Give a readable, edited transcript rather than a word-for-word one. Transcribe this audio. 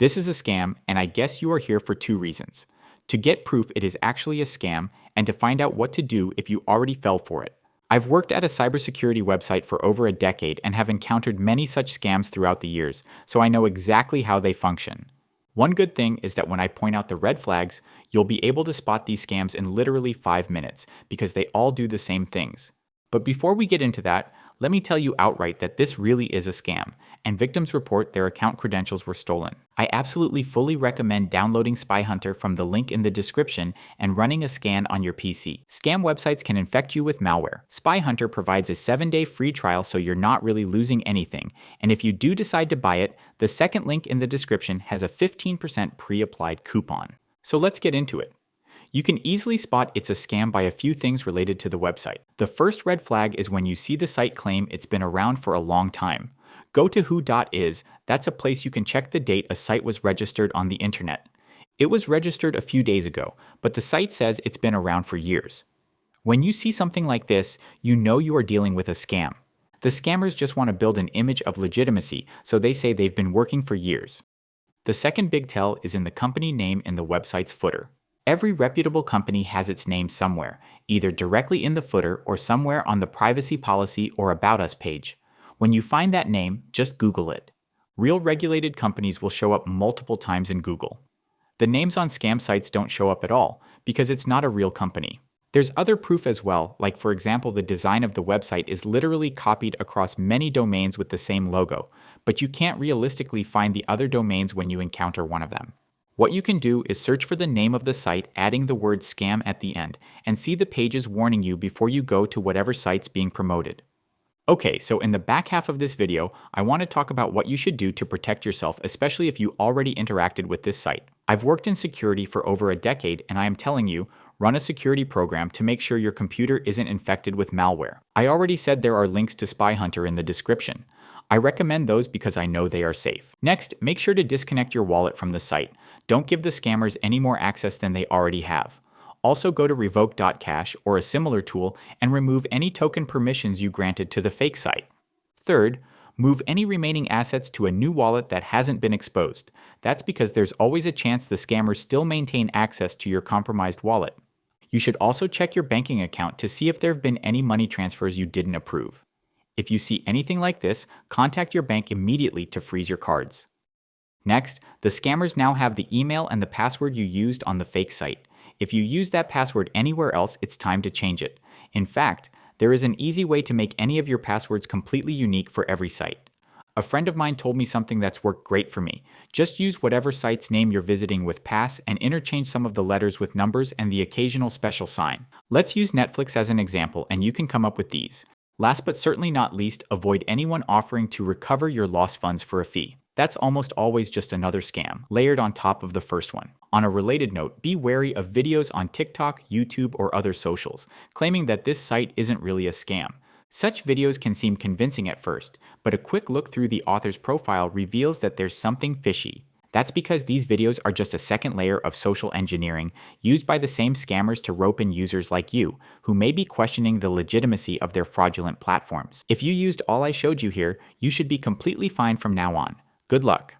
This is a scam, and I guess you are here for two reasons: to get proof it is actually a scam, and to find out what to do if you already fell for it. I've worked at a cybersecurity website for over a decade and have encountered many such scams throughout the years, so I know exactly how they function. One good thing is that when I point out the red flags, you'll be able to spot these scams in literally 5 minutes, because they all do the same things. But before we get into that, let me tell you outright that this really is a scam, and victims report their account credentials were stolen. I absolutely fully recommend downloading Spy Hunter from the link in the description and running a scan on your PC. Scam websites can infect you with malware. Spy Hunter provides a 7-day free trial, so you're not really losing anything, and if you do decide to buy it, the second link in the description has a 15% pre-applied coupon. So let's get into it. You can easily spot it's a scam by a few things related to the website. The first red flag is when you see the site claim it's been around for a long time. Go to who.is, that's a place you can check the date a site was registered on the internet. It was registered a few days ago, but the site says it's been around for years. When you see something like this, you know you are dealing with a scam. The scammers just want to build an image of legitimacy, so they say they've been working for years. The second big tell is in the company name in the website's footer. Every reputable company has its name somewhere, either directly in the footer or somewhere on the privacy policy or About Us page. When you find that name, just Google it. Real regulated companies will show up multiple times in Google. The names on scam sites don't show up at all, because it's not a real company. There's other proof as well, like for example the design of the website is literally copied across many domains with the same logo, but you can't realistically find the other domains when you encounter one of them. What you can do is search for the name of the site, adding the word scam at the end, and see the pages warning you before you go to whatever site's being promoted. Okay, so in the back half of this video, I want to talk about what you should do to protect yourself, especially if you already interacted with this site. I've worked in security for over a decade, and I am telling you, run a security program to make sure your computer isn't infected with malware. I already said there are links to Spy Hunter in the description. I recommend those because I know they are safe. Next, make sure to disconnect your wallet from the site. Don't give the scammers any more access than they already have. Also go to revoke.cash or a similar tool and remove any token permissions you granted to the fake site. Third, move any remaining assets to a new wallet that hasn't been exposed. That's because there's always a chance the scammers still maintain access to your compromised wallet. You should also check your banking account to see if there have been any money transfers you didn't approve. If you see anything like this, contact your bank immediately to freeze your cards. Next, the scammers now have the email and the password you used on the fake site. If you use that password anywhere else, it's time to change it. In fact, there is an easy way to make any of your passwords completely unique for every site. A friend of mine told me something that's worked great for me. Just use whatever site's name you're visiting with pass and interchange some of the letters with numbers and the occasional special sign. Let's use Netflix as an example, and you can come up with these. Last but certainly not least, avoid anyone offering to recover your lost funds for a fee. That's almost always just another scam, layered on top of the first one. On a related note, be wary of videos on TikTok, YouTube, or other socials, claiming that this site isn't really a scam. Such videos can seem convincing at first, but a quick look through the author's profile reveals that there's something fishy. That's because these videos are just a second layer of social engineering used by the same scammers to rope in users like you, who may be questioning the legitimacy of their fraudulent platforms. If you used all I showed you here, you should be completely fine from now on. Good luck.